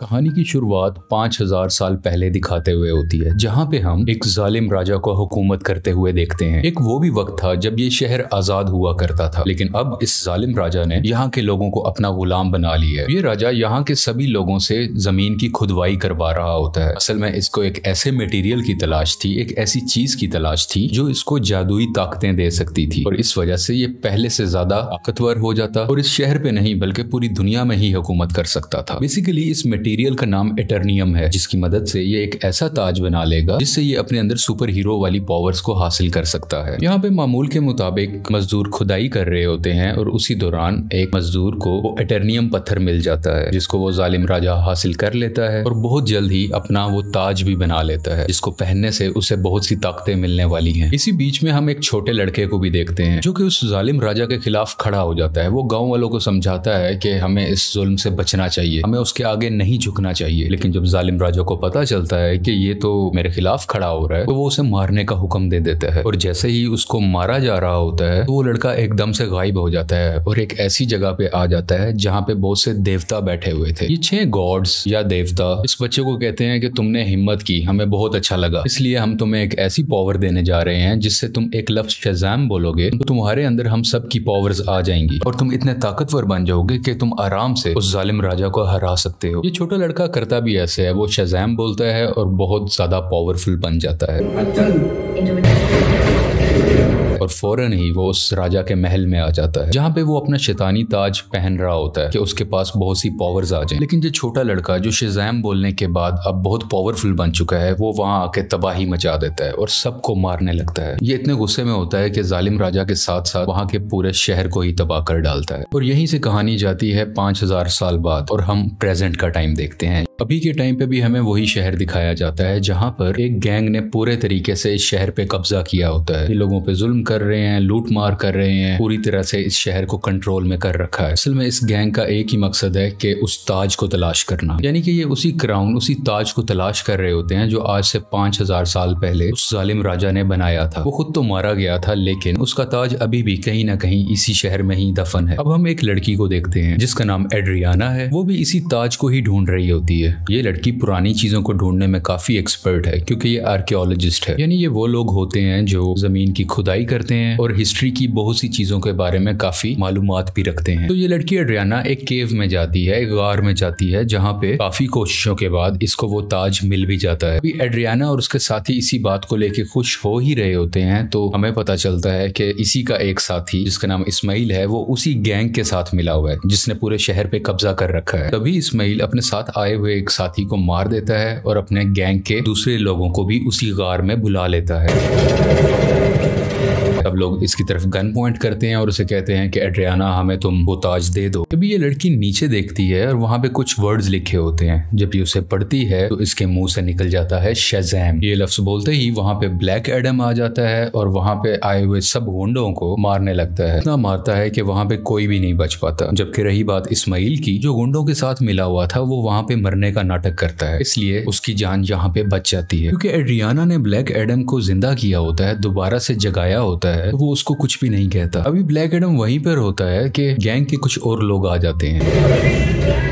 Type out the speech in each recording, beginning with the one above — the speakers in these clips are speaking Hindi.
कहानी की शुरुआत 5000 साल पहले दिखाते हुए होती है, जहाँ पे हम एक जालिम राजा को हुकूमत करते हुए देखते हैं। एक वो भी वक्त था जब ये शहर आजाद हुआ करता था, लेकिन अब इस जालिम राजा ने यहाँ के लोगों को अपना गुलाम बना लिया है। ये राजा यहाँ के सभी लोगों से जमीन की खुदवाई करवा रहा होता है। असल में इसको एक ऐसे मटेरियल की तलाश थी, एक ऐसी चीज की तलाश थी जो इसको जादुई ताकतें दे सकती थी, और इस वजह से ये पहले से ज्यादा ताकतवर हो जाता और इस शहर पे नहीं बल्कि पूरी दुनिया में ही हुकूमत कर सकता था। बेसिकली इस मटेरियल का नाम एटर्नियम है, जिसकी मदद से ये एक ऐसा ताज बना लेगा जिससे ये अपने अंदर सुपर हीरो वाली पावर्स को हासिल कर सकता है। यहाँ पे मामूल के मुताबिक मजदूर खुदाई कर रहे होते हैं और उसी दौरान एक मजदूर को वो एटर्नियम पत्थर मिल जाता है, जिसको वो जालिम राजा हासिल कर लेता है और बहुत जल्द ही अपना वो ताज भी बना लेता है, जिसको पहनने से उसे बहुत सी ताकतें मिलने वाली हैं। इसी बीच में हम एक छोटे लड़के को भी देखते हैं जो कि उस जालिम राजा के खिलाफ खड़ा हो जाता है। वो गाँव वालों को समझाता है कि हमें इस जुल्म से बचना चाहिए, हमें उसके आगे नहीं झुकना चाहिए। लेकिन जब जालिम राजा को पता चलता है कि ये तो मेरे खिलाफ खड़ा हो रहा है, तो वो उसे मारने का हुक्म दे देता है। और जैसे ही उसको मारा जा रहा होता है तो वो लड़का एकदम से गायब हो जाता है और एक ऐसी जगह पे आ जाता है जहाँ पे बहुत से देवता बैठे हुए थे। ये 6 गॉड्स या देवता इस बच्चे को कहते हैं कि तुमने हिम्मत की, हमें बहुत अच्छा लगा, इसलिए हम तुम्हें एक ऐसी पावर देने जा रहे हैं जिससे तुम एक लफ्ज शज़ाम बोलोगे तो तुम्हारे अंदर हम सब की पावर्स आ जाएंगी और तुम इतने ताकतवर बन जाओगे कि तुम आराम से उस जालिम राजा को हरा सकते हो। ये छोटा लड़का करता भी ऐसे है, वो शज़ाम बोलता है और बहुत ज्यादा पावरफुल बन जाता है और फौरन ही वो उस राजा के महल में आ जाता है, जहाँ पे वो अपना शैतानी ताज पहन रहा होता है कि उसके पास बहुत सी पावर्स आ जाएं। लेकिन ये छोटा लड़का जो शज़ाम बोलने के बाद अब बहुत पावरफुल बन चुका है, वो वहाँ आके तबाही मचा देता है और सबको मारने लगता है। ये इतने गुस्से में होता है कि जालिम राजा के साथ साथ वहाँ के पूरे शहर को ही तबाह कर डालता है। और यहीं से कहानी जाती है 5000 साल बाद और हम प्रेजेंट का टाइम देखते हैं। अभी के टाइम पे भी हमें वही शहर दिखाया जाता है जहाँ पर एक गैंग ने पूरे तरीके से इस शहर पे कब्जा किया होता है। ये लोगों पे जुल्म कर रहे हैं, लूट मार कर रहे हैं, पूरी तरह से इस शहर को कंट्रोल में कर रखा है। असल में इस गैंग का एक ही मकसद है कि उस ताज को तलाश करना, यानी कि ये उसी क्राउन, उसी ताज को तलाश कर रहे होते हैं जो आज से 5000 साल पहले उस जालिम राजा ने बनाया था। वो खुद तो मारा गया था, लेकिन उसका ताज अभी भी कहीं ना कहीं इसी शहर में ही दफन है। अब हम एक लड़की को देखते हैं जिसका नाम एड्रियाना है। वो भी इसी ताज को ही ढूंढ रही होती है। ये लड़की पुरानी चीजों को ढूंढने में काफी एक्सपर्ट है, क्योंकि ये आर्कियोलॉजिस्ट है, यानी ये वो लोग होते हैं जो जमीन की खुदाई करते हैं और हिस्ट्री की बहुत सी चीजों के बारे में काफी मालूमात भी रखते हैं। तो ये लड़की एड्रियाना एक केव में जाती है, एक गार में जाती है, जहाँ पे काफी कोशिशों के बाद इसको वो ताज मिल भी जाता है। अभी एड्रियाना और उसके साथी इसी बात को लेके खुश हो ही रहे होते हैं तो हमें पता चलता है कि इसी का एक साथी जिसका नाम इस्माइल है, वो उसी गैंग के साथ मिला हुआ है जिसने पूरे शहर पे कब्जा कर रखा है। तभी इस्माइल अपने साथ आए हुए एक साथी को मार देता है और अपने गैंग के दूसरे लोगों को भी उसी गार में बुला लेता है। सब लोग इसकी तरफ गन पॉइंट करते हैं और उसे कहते हैं कि एड्रियाना, हमें तुम वो ताज दे दो। तभी ये लड़की नीचे देखती है और वहाँ पे कुछ वर्ड्स लिखे होते हैं। जब ये उसे पढ़ती है तो इसके मुंह से निकल जाता है शज़ाम। ये लफ्ज बोलते ही वहाँ पे ब्लैक एडम आ जाता है और वहाँ पे आए हुए सब गुंडों को मारने लगता है। इतना मारता है कि वहाँ पे कोई भी नहीं बच पाता। जबकि रही बात इस्माइल की, जो गुंडों के साथ मिला हुआ था, वो वहाँ पे मरने का नाटक करता है, इसलिए उसकी जान यहाँ पे बच जाती है। क्योंकि एड्रियाना ने ब्लैक एडम को जिंदा किया होता है, दोबारा से जगाया होता है, वो उसको कुछ भी नहीं कहता। अभी ब्लैक एडम वहीं पर होता है कि गैंग के कुछ और लोग आ जाते हैं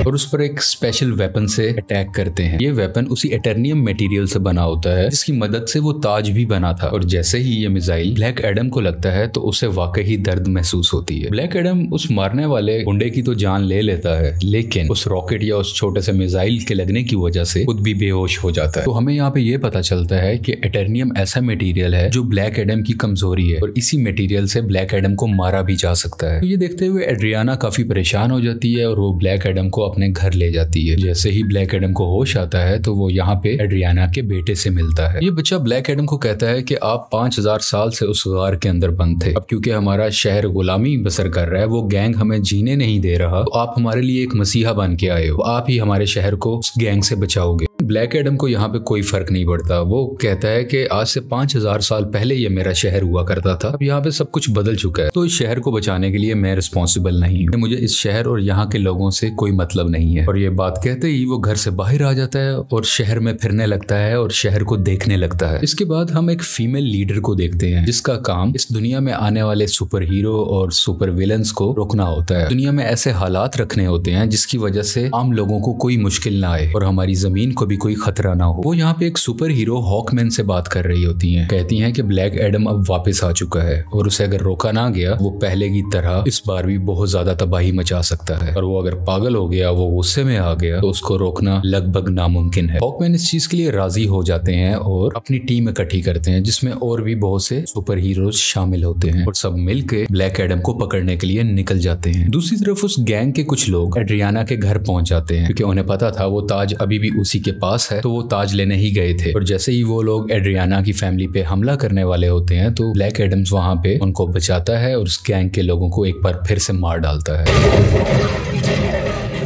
और उस पर एक स्पेशल वेपन से अटैक करते हैं। ये वेपन उसी एटर्नियम मटेरियल से बना होता है जिसकी मदद से वो ताज भी बना था। और जैसे ही ये मिसाइल ब्लैक एडम को लगता है तो उसे वाकई दर्द महसूस होती है। ब्लैक एडम उस मारने वाले गुंडे की तो जान ले लेता है, लेकिन उस रॉकेट या उस छोटे से मिसाइल के लगने की वजह से खुद भी बेहोश हो जाता है। तो हमें यहाँ पे ये पता चलता है कि एटर्नियम ऐसा मटेरियल है जो ब्लैक एडम की कमजोरी है और इसी मटेरियल से ब्लैक एडम को मारा भी जा सकता है। तो ये देखते हुए एड्रियाना काफी परेशान हो जाती है और वो ब्लैक एडम को अपने घर ले जाती है। जैसे ही ब्लैक एडम को होश आता है तो वो यहाँ पे एड्रियाना के बेटे से मिलता है। ये बच्चा ब्लैक एडम को कहता है कि आप 5000 साल से उस गार के अंदर बंद थे, अब क्योंकि हमारा शहर गुलामी बसर कर रहा है, वो गैंग हमें जीने नहीं दे रहा, तो आप हमारे लिए एक मसीहा बन के आए हो, आप ही हमारे शहर को उस गैंग से बचाओगे। ब्लैक एडम को यहाँ पे कोई फर्क नहीं पड़ता। वो कहता है कि आज से 5000 साल पहले ये मेरा शहर हुआ करता था, अब यहाँ पे सब कुछ बदल चुका है, तो इस शहर को बचाने के लिए मैं रिस्पॉन्सिबल नहीं हूँ, मुझे इस शहर और यहाँ के लोगों से कोई मतलब नहीं है। और ये बात कहते ही वो घर से बाहर आ जाता है और शहर में फिरने लगता है और शहर को देखने लगता है। इसके बाद हम एक फीमेल लीडर को देखते हैं जिसका काम इस दुनिया में आने वाले सुपर हीरो और सुपर विलन्स को रोकना होता है। दुनिया में ऐसे हालात रखने होते हैं जिसकी वजह से आम लोगों को कोई मुश्किल ना आए और हमारी जमीन को भी कोई खतरा ना हो। वो यहाँ पे एक सुपर हीरो हॉकमैन से बात कर रही होती हैं, कहती हैं कि ब्लैक एडम अब वापस आ चुका है और उसे अगर रोका ना गया वो पहले की तरह इस बार भी बहुत ज्यादा तबाही मचा सकता है, और वो अगर पागल हो गया, वो गुस्से में आ गया, तो उसको रोकना लगभग नामुमकिन है। हॉकमैन इस चीज के लिए राजी हो जाते हैं और अपनी टीम इकट्ठी करते हैं जिसमें और भी बहुत से सुपर हीरोज शामिल होते हैं और सब मिलकर ब्लैक एडम को पकड़ने के लिए निकल जाते हैं। दूसरी तरफ उस गैंग के कुछ लोग एड्रियाना के घर पहुंच जाते हैं क्योंकि उन्हें पता था वो ताज अभी भी उसी के पास है, तो वो ताज लेने ही गए थे। और जैसे ही वो लोग एड्रियाना की फैमिली पे हमला करने वाले होते हैं तो ब्लैक एडम्स वहां पे उनको बचाता है और उस गैंग के लोगों को एक बार फिर से मार डालता है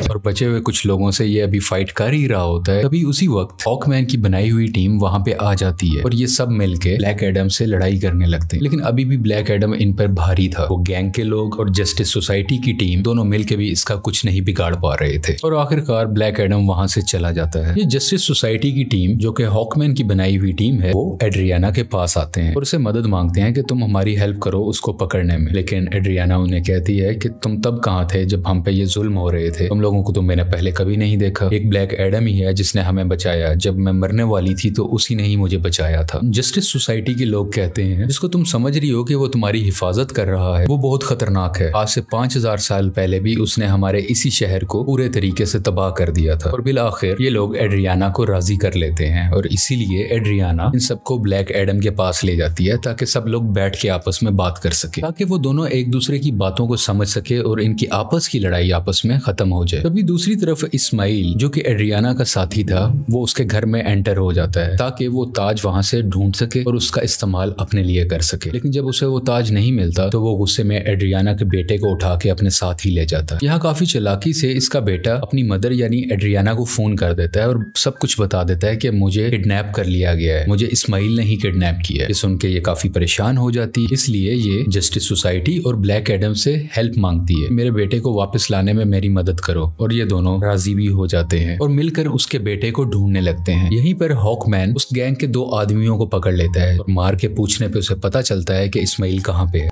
और बचे हुए कुछ लोगों से ये अभी फाइट कर ही रहा होता है। तभी उसी वक्त हॉकमैन की बनाई हुई टीम वहां पे आ जाती है और ये सब मिलके ब्लैक एडम से लड़ाई करने लगते हैं, लेकिन अभी भी ब्लैक एडम इन पर भारी था। वो गैंग के लोग और जस्टिस सोसाइटी की टीम दोनों मिलके भी इसका कुछ नहीं बिगाड़ पा रहे थे और आखिरकार ब्लैक एडम वहां से चला जाता है। ये जस्टिस सोसाइटी की टीम जो कि हॉकमैन की बनाई हुई टीम है, वो एड्रियाना के पास आते हैं और उसे मदद मांगते हैं कि तुम हमारी हेल्प करो उसको पकड़ने में। लेकिन एड्रियाना उन्हें कहती है कि तुम तब कहाँ थे जब हम पे ये जुल्म हो रहे थे, तुम लोगों को तो मैंने पहले कभी नहीं देखा। एक ब्लैक एडम ही है जिसने हमें बचाया, जब मैं मरने वाली थी तो उसी ने ही मुझे बचाया था। जस्टिस सोसाइटी के लोग कहते हैं जिसको तुम समझ रही हो कि वो तुम्हारी हिफाजत कर रहा है वो बहुत खतरनाक है, आज से 5000 साल पहले भी उसने हमारे इसी शहर को पूरे तरीके से तबाह कर दिया था। और बिल आखिर ये लोग एड्रियाना को राजी कर लेते हैं और इसीलिए एड्रियाना इन सबको ब्लैक एडम के पास ले जाती है ताकि सब लोग बैठ के आपस में बात कर सके, ताकि वो दोनों एक दूसरे की बातों को समझ सके और इनकी आपस की लड़ाई आपस में खत्म हो जाए। तभी दूसरी तरफ इस्माइल जो कि एड्रियाना का साथी था वो उसके घर में एंटर हो जाता है ताकि वो ताज वहां से ढूंढ सके और उसका इस्तेमाल अपने लिए कर सके। लेकिन जब उसे वो ताज नहीं मिलता तो वो गुस्से में एड्रियाना के बेटे को उठा के अपने साथ ही ले जाता। यहाँ काफी चालाकी से इसका बेटा अपनी मदर यानी एड्रियाना को फोन कर देता है और सब कुछ बता देता है कि मुझे किडनैप कर लिया गया है, मुझे इस्माइल ने ही किडनैप किया है। सुन के ये काफी परेशान हो जाती है, इसलिए ये जस्टिस सोसाइटी और ब्लैक एडम से हेल्प मांगती है, मेरे बेटे को वापस लाने में मेरी मदद करो। और ये दोनों राजी भी हो जाते हैं और मिलकर उसके बेटे को ढूंढने लगते हैं। यहीं पर हॉकमैन उस गैंग के 2 आदमियों को पकड़ लेता है और मार के पूछने पे उसे पता चलता है कि इस्माइल कहाँ पे है।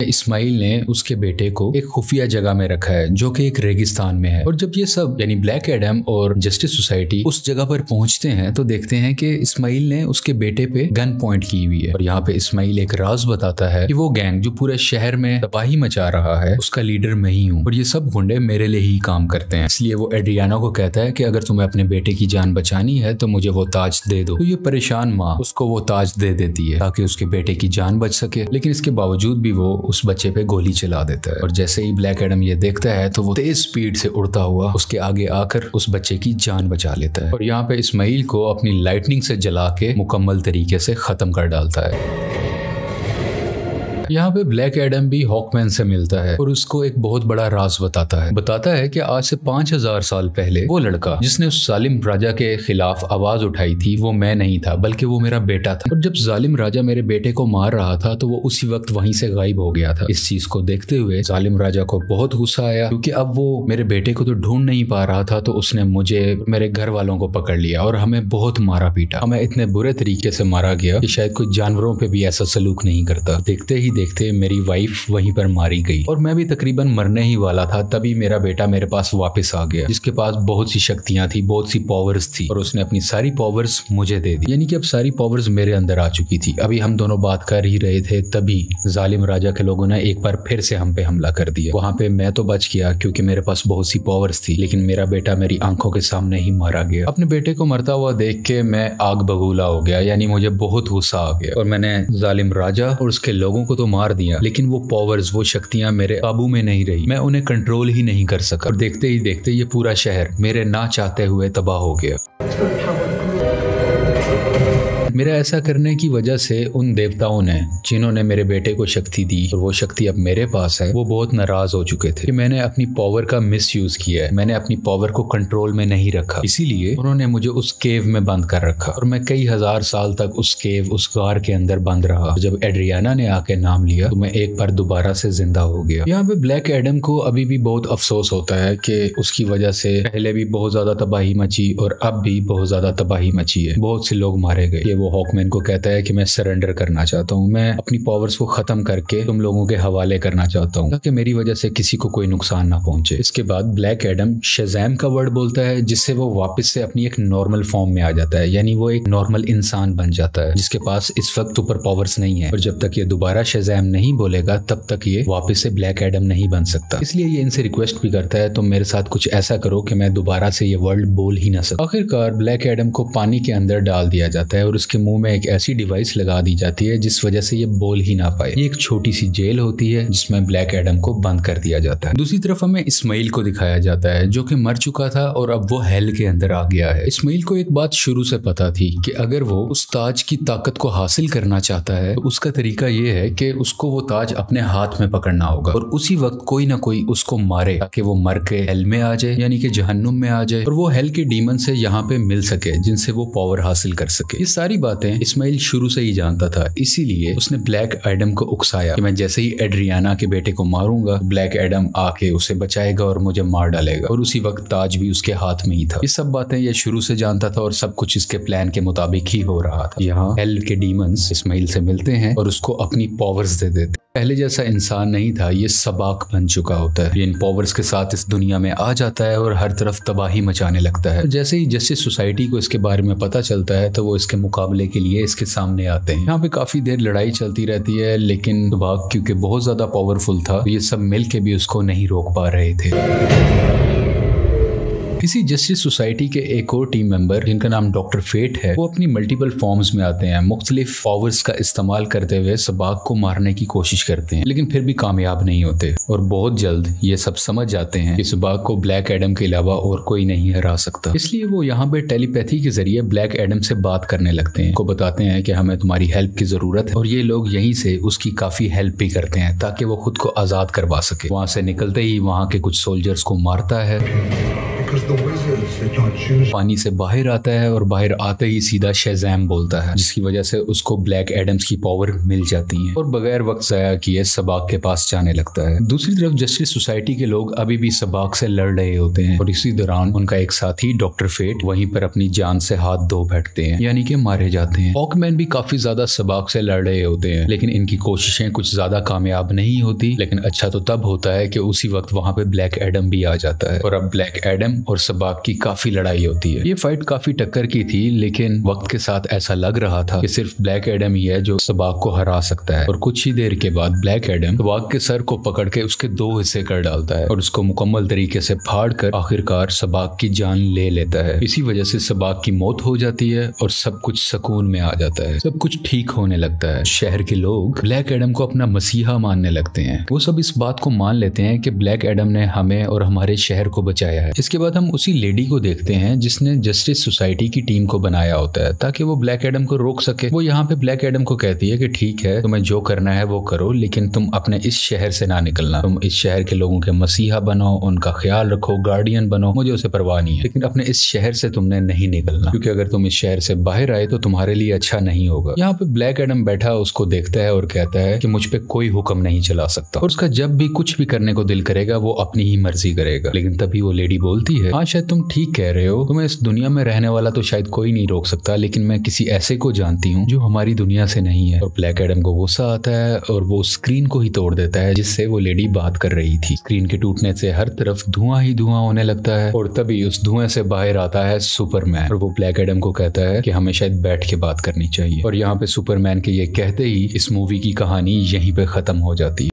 इस्माइल ने उसके बेटे को एक खुफिया जगह में रखा है जो कि एक रेगिस्तान में है। और जब ये सब यानी ब्लैक एडम और जस्टिस सोसाइटी उस जगह पर पहुंचते हैं तो देखते हैं कि इस्माइल ने उसके बेटे पे गन पॉइंट की हुई है। और यहाँ पे इस्माइल एक राज बताता है कि वो गैंग जो पूरे शहर में तबाही मचा रहा है उसका लीडर मैं ही हूँ और ये सब गुंडे मेरे लिए ही काम करते हैं। इसलिए वो एड्रियाना को कहता है कि अगर तुम्हें अपने बेटे की जान बचानी है तो मुझे वो ताज दे दो। तो ये परेशान माँ उसको वो ताज दे देती है ताकि उसके बेटे की जान बच सके, लेकिन इसके बावजूद भी वो उस बच्चे पे गोली चला देता है। और जैसे ही ब्लैक एडम ये देखता है तो वो तेज स्पीड से उड़ता हुआ उसके आगे आकर उस बच्चे की जान बचा लेता है और यहाँ पे इस्माइल को अपनी लाइटनिंग से जला के मुकम्मल तरीके से खत्म कर डालता है। यहाँ पे ब्लैक एडम भी हॉकमैन से मिलता है और उसको एक बहुत बड़ा राज बताता है कि आज से 5000 साल पहले वो लड़का जिसने उस जालिम राजा के खिलाफ आवाज उठाई थी वो मैं नहीं था बल्कि वो मेरा बेटा था। और जब जालिम राजा मेरे बेटे को मार रहा था तो वो उसी वक्त वहीं से गायब हो गया था। इस चीज को देखते हुए जालिम राजा को बहुत गुस्सा आया क्योंकि अब वो मेरे बेटे को तो ढूंढ नहीं पा रहा था, तो उसने मुझे मेरे घर वालों को पकड़ लिया और हमें बहुत मारा पीटा। हमें इतने बुरे तरीके से मारा गया कि शायद कोई जानवरों पे भी ऐसा सलूक नहीं करता। देखते ही देखते मेरी वाइफ वहीं पर मारी गई और मैं भी तकरीबन मरने ही वाला था। तभी मेरा बेटा मेरे पास वापस आ गया जिसके पास बहुत सी शक्तियां थी, बहुत सी पावर्स थी और उसने अपनी सारी पावर्स मुझे दे दी, यानी कि अब सारी पावर्स मेरे अंदर आ चुकी थी। अभी हम दोनों बात कर ही रहे थे तभी जालिम राजा के लोगों ने एक बार फिर से हम पे हमला कर दिया। वहां पे मैं तो बच गया क्योंकि मेरे पास बहुत सी पावर्स थी, लेकिन मेरा बेटा मेरी आंखों के सामने ही मारा गया। अपने बेटे को मरता हुआ देख के मैं आग बबूला हो गया, यानी मुझे बहुत गुस्सा आ गया और मैंने जालिम राजा और उसके लोगों को तो मार दिया, लेकिन वो पावर्स, वो शक्तियां मेरे काबू में नहीं रही। मैं उन्हें कंट्रोल ही नहीं कर सका और देखते ही देखते ये पूरा शहर मेरे ना चाहते हुए तबाह हो गया। मेरा ऐसा करने की वजह से उन देवताओं ने, जिन्होंने मेरे बेटे को शक्ति दी और वो शक्ति अब मेरे पास है, वो बहुत नाराज हो चुके थे कि मैंने अपनी पावर का मिसयूज किया है, मैंने अपनी पावर को कंट्रोल में नहीं रखा। इसीलिए उन्होंने मुझे उस केव में बंद कर रखा और मैं कई हजार साल तक उस केव, उस गार के अंदर बंद रहा। जब एड्रियाना ने आके नाम लिया तो मैं एक बार दोबारा से जिंदा हो गया। यहाँ पे ब्लैक एडम को अभी भी बहुत अफसोस होता है कि उसकी वजह से पहले भी बहुत ज्यादा तबाही मची और अब भी बहुत ज्यादा तबाही मची है, बहुत से लोग मारे गए। ये वो हॉकमैन को कहता है कि मैं सरेंडर करना चाहता हूँ, मैं अपनी पावर्स को खत्म करके तुम लोगों के हवाले करना चाहता हूँ ताकि मेरी वजह से किसी को कोई नुकसान ना पहुंचे। इसके बाद ब्लैक एडम शज़ैम का वर्ड बोलता है, जिससे वो वापस से अपनी एक नॉर्मल फॉर्म में आ जाता है, यानी वो एक नॉर्मल इंसान बन जाता है जिसके पास इस वक्त सुपर पावर्स नहीं है। और जब तक ये दोबारा शज़ैम नहीं बोलेगा तब तक ये वापस से ब्लैक एडम नहीं बन सकता। इसलिए ये इनसे रिक्वेस्ट भी करता है, तुम मेरे साथ कुछ ऐसा करो कि मैं दोबारा से ये वर्ड बोल ही ना सकूं। आखिरकार ब्लैक एडम को पानी के अंदर डाल दिया जाता है और उसके मुंह में एक ऐसी डिवाइस लगा दी जाती है जिस वजह से ये बोल ही ना पाए। ये एक छोटी सी जेल होती है जिसमें ब्लैक एडम को बंद कर दिया जाता है। दूसरी तरफ हमें इस्माइल को दिखाया जाता है जो कि मर चुका था और अब वो हेल के अंदर आ गया है। इस्माइल को एक बात शुरू से पता थी कि अगर वो उस ताज की ताकत को हासिल करना चाहता है तो उसका तरीका ये है कि उसको वो ताज अपने हाथ में पकड़ना होगा और उसी वक्त कोई ना कोई उसको मारे ताकि वो मर के हेल में आ जाए, यानी कि जहन्नुम में आ जाए, और वो हेल के डीमन से यहाँ पे मिल सके जिनसे वो पावर हासिल कर सके। ये सारी बातें इस्माइल शुरू से ही जानता था, इसीलिए उसने ब्लैक एडम को उकसाया कि मैं जैसे ही एड्रियाना के बेटे को मारूंगा ब्लैक एडम आके उसे बचाएगा और मुझे मार डालेगा, और उसी वक्त ताज भी उसके हाथ में ही था। ये सब बातें ये शुरू से जानता था और सब कुछ इसके प्लान के मुताबिक ही हो रहा था। यहाँ हेल के डीमंस इस्माइल से मिलते हैं और उसको अपनी पावर्स दे देते। पहले जैसा इंसान नहीं था, ये सबाक बन चुका होता है। ये इन पावर्स के साथ इस दुनिया में आ जाता है और हर तरफ तबाही मचाने लगता है। जैसे ही जस्टिस सोसाइटी को इसके बारे में पता चलता है तो वो इसके मुकाबले के लिए इसके सामने आते हैं। यहाँ पे काफी देर लड़ाई चलती रहती है, लेकिन सबाक क्योंकि बहुत ज्यादा पावरफुल था तो ये सब मिल के भी उसको नहीं रोक पा रहे थे। इसी जस्टिस सोसाइटी के एक और टीम मेंबर जिनका नाम डॉक्टर फेट है, वो अपनी मल्टीपल फॉर्म्स में आते हैं, मुख्तलिफ पावर्स का इस्तेमाल करते हुए सबाक को मारने की कोशिश करते हैं, लेकिन फिर भी कामयाब नहीं होते। और बहुत जल्द ये सब समझ जाते हैं कि सबाक को ब्लैक एडम के अलावा और कोई नहीं हरा सकता। इसलिए वो यहाँ पे टेलीपैथी के जरिए ब्लैक एडम से बात करने लगते हैं, को बताते हैं कि हमें तुम्हारी हेल्प की जरूरत है, और ये लोग यहीं से उसकी काफी हेल्प भी करते हैं ताकि वो खुद को आजाद करवा सके। वहां से निकलते ही वहां के कुछ सोल्जर्स को मारता है, पानी से बाहर आता है और बाहर आते ही सीधा शज़ैम बोलता है, जिसकी वजह से उसको ब्लैक एडम्स की पावर मिल जाती है और बगैर वक्त ज़ाया किए सबाक के पास जाने लगता है। दूसरी तरफ जस्टिस सोसाइटी के लोग अभी भी सबाक से लड़ रहे होते हैं और इसी दौरान उनका एक साथी डॉक्टर फेट वहीं पर अपनी जान से हाथ धो बैठते हैं, यानी कि मारे जाते हैं। हॉकमैन भी काफी ज्यादा सबाक से लड़ रहे होते हैं, लेकिन इनकी कोशिशें कुछ ज्यादा कामयाब नहीं होती। लेकिन अच्छा तो तब होता है कि उसी वक्त वहां पे ब्लैक एडम भी आ जाता है और अब ब्लैक एडम और सबाक की काफी लड़ाई होती है। ये फाइट काफी टक्कर की थी, लेकिन वक्त के साथ ऐसा लग रहा था कि सिर्फ ब्लैक एडम ही है जो सबाक को हरा सकता है। और कुछ ही देर के बाद ब्लैक एडम सबाक के सर को पकड़ के उसके दो हिस्से कर डालता है और उसको मुकम्मल तरीके से फाड़ कर आखिरकार सबाक की जान ले लेता है। इसी वजह से सबाक की मौत हो जाती है और सब कुछ सुकून में आ जाता है, सब कुछ ठीक होने लगता है। शहर के लोग ब्लैक एडम को अपना मसीहा मानने लगते हैं। वो सब इस बात को मान लेते हैं कि ब्लैक एडम ने हमें और हमारे शहर को बचाया है। इसके बाद हम उसी लेडी को देखते हैं जिसने जस्टिस सोसाइटी की टीम को बनाया होता है ताकि वो ब्लैक एडम को रोक सके। वो यहाँ पे ब्लैक एडम को कहती है कि ठीक है, तुम्हें जो करना है वो करो, लेकिन तुम अपने इस शहर से ना निकलना। तुम इस शहर के लोगों के मसीहा बनो, उनका ख्याल रखो, गार्डियन बनो, मुझे उसे परवाह नहीं है, लेकिन अपने इस शहर से तुमने नहीं निकलना, क्योंकि अगर तुम इस शहर से बाहर आए तो तुम्हारे लिए अच्छा नहीं होगा। यहाँ पे ब्लैक एडम बैठा उसको देखता है और कहता है कि मुझ पे कोई हुक्म नहीं चला सकता और उसका जब भी कुछ भी करने को दिल करेगा वो अपनी ही मर्जी करेगा। लेकिन तभी वो लेडी बोलती है, हाँ शायद तुम ठीक कह रहे हो, तुम्हें इस दुनिया में रहने वाला तो शायद कोई नहीं रोक सकता, लेकिन मैं किसी ऐसे को जानती हूँ जो हमारी दुनिया से नहीं है। और ब्लैक एडम को गुस्सा आता है और वो स्क्रीन को ही तोड़ देता है जिससे वो लेडी बात कर रही थी। स्क्रीन के टूटने से हर तरफ धुआं ही धुआं होने लगता है और तभी उस धुएं से बाहर आता है सुपरमैन और वो ब्लैक एडम को कहता है कि हमें शायद बैठ के बात करनी चाहिए। और यहाँ पे सुपरमैन के ये कहते ही इस मूवी की कहानी यहीं पे खत्म हो जाती है।